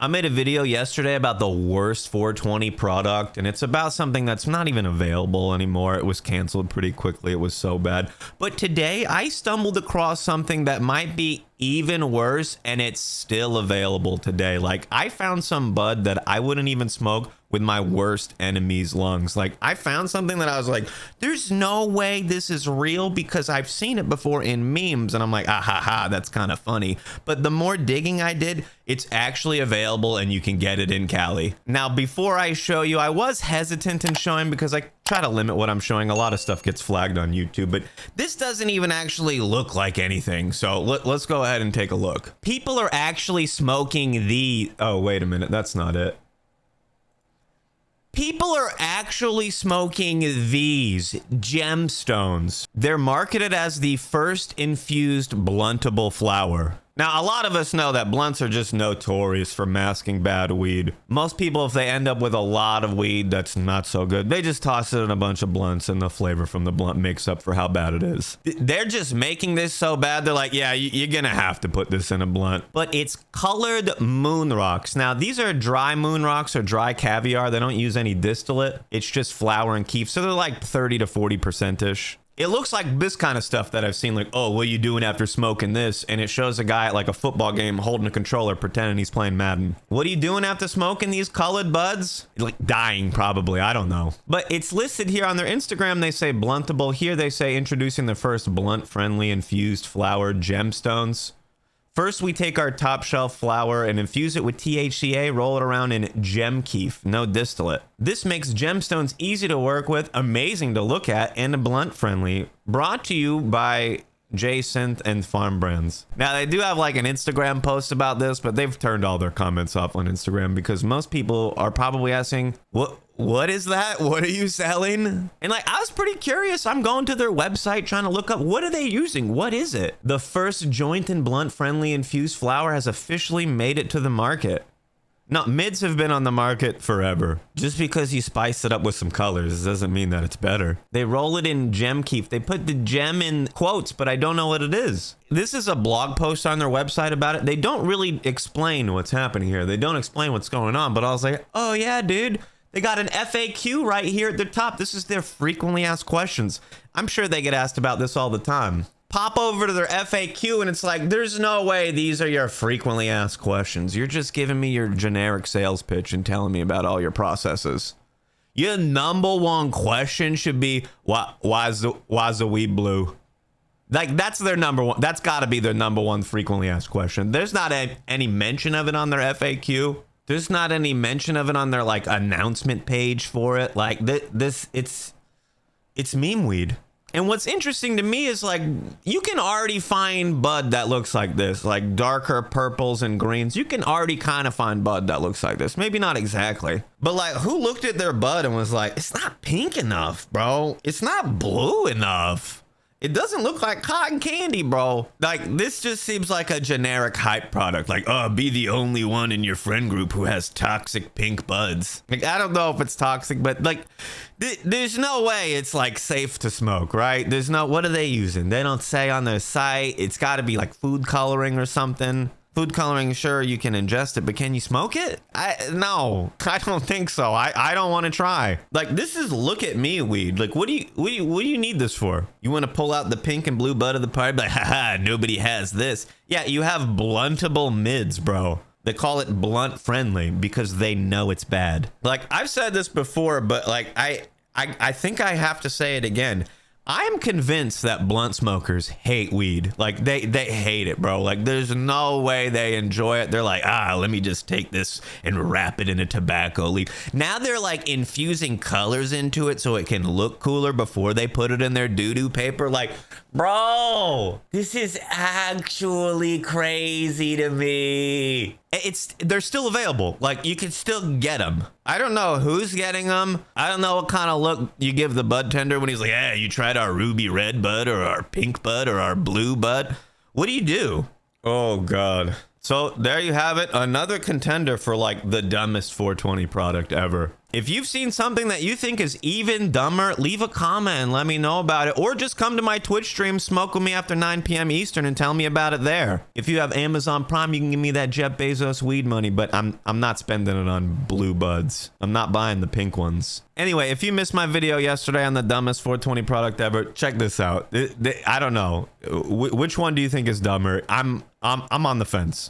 I made a video yesterday about the worst 420 product, and it's about something that's not even available anymore. It was canceled pretty quickly. It was so bad. But today I stumbled across something that might be even worse, and it's still available today. Like, I found some bud that I wouldn't even smoke with my worst enemy's lungs. Like, I found something that I was like, there's no way this is real, because I've seen it before in memes, and I'm like, ah ha ha, that's kind of funny. But the more digging I did, it's actually available and you can get it in Cali. Now, before I show you, I was hesitant in showing because I try to limit what I'm showing. A lot of stuff gets flagged on YouTube, but this doesn't even actually look like anything. So let's go ahead and take a look. People are actually smoking the... Oh, wait a minute. That's not it. People are actually smoking these gemstones. They're marketed as the first infused bluntable flower. Now, a lot of us know that blunts are just notorious for masking bad weed. Most people, if they end up with a lot of weed that's not so good, they just toss it in a bunch of blunts and the flavor from the blunt makes up for how bad it is. They're just making this so bad, they're like, yeah, you're gonna have to put this in a blunt. But it's colored moon rocks. Now, these are dry moon rocks or dry caviar. They don't use any distillate. It's just flour and keef. So they're like 30 to 40%-ish. It looks like this kind of stuff that I've seen, like, oh, what are you doing after smoking this? And it shows a guy at like a football game holding a controller pretending he's playing Madden. What are you doing after smoking these colored buds? Like dying, probably. I don't know. But it's listed here on their Instagram. They say bluntable. Here they say introducing the first blunt-friendly infused flower gemstones. First, we take our top shelf flower and infuse it with THCA, roll it around in gem keef, no distillate. This makes gemstones easy to work with, amazing to look at, and blunt friendly. Brought to you by J-Synth and Farm Brands. Now, they do have like an Instagram post about this, but they've turned all their comments off on Instagram because most people are probably asking, what is that? What are you selling? And like, I was pretty curious. I'm going to their website trying to look up, what are they using? What is it? The first joint and blunt friendly infused flower has officially made it to the market. No, mids have been on the market forever. Just because you spice it up with some colors doesn't mean that it's better. They roll it in gem keef. They put the gem in quotes, but I don't know what it is. This is a blog post on their website about it. They don't really explain what's happening here. They don't explain what's going on, but I was like, oh yeah, dude. They got an FAQ right here at the top. This is their frequently asked questions. I'm sure they get asked about this all the time. Pop over to their FAQ and it's like, there's no way these are your frequently asked questions. You're just giving me your generic sales pitch and telling me about all your processes. Your number one question should be, why's the weed blue? Like, that's their number one. That's got to be their number one frequently asked question. There's not any mention of it on their FAQ. There's not any mention of it on their like announcement page for it. Like it's meme weed. And what's interesting to me is like, you can already find bud that looks like this, like darker purples and greens. You can already kind of find bud that looks like this. Maybe not exactly, but like, who looked at their bud and was like, it's not pink enough, bro. It's not blue enough. It doesn't look like cotton candy, bro. Like, this just seems like a generic hype product. Like, oh, be the only one in your friend group who has toxic pink buds. Like, I don't know if it's toxic, but like, there's no way it's like safe to smoke, right? There's no, what are they using? They don't say on their site. It's got to be like food coloring or something. Food coloring, sure, you can ingest it, but can you smoke it? No, I don't think so. I don't want to try. Like, this is look at me weed. Like, what do you need this for? You want to pull out the pink and blue bud of the party? Like, haha, nobody has this. Yeah, you have bluntable mids, bro. They call it blunt friendly because they know it's bad. Like, I've said this before, but like, I think I have to say it again. I'm convinced that blunt smokers hate weed. Like, they hate it, bro. Like, there's no way they enjoy it. They're like, let me just take this and wrap it in a tobacco leaf. Now they're like infusing colors into it so it can look cooler before they put it in their doo-doo paper. Like, bro, this is actually crazy to me. They're still available. Like, you can still get them. I don't know who's getting them. I don't know what kind of look you give the bud tender when he's like, yeah, you tried our ruby red bud or our pink bud or our blue bud. What do you do? Oh God. So there you have it. Another contender for like the dumbest 420 product ever. If you've seen something that you think is even dumber, leave a comment and let me know about it. Or just come to my Twitch stream, smoke with me after 9 p.m. Eastern and tell me about it there. If you have Amazon Prime, you can give me that Jeff Bezos weed money, but I'm not spending it on blue buds. I'm not buying the pink ones. Anyway, if you missed my video yesterday on the dumbest 420 product ever, check this out. I don't know. Which one do you think is dumber? I'm on the fence.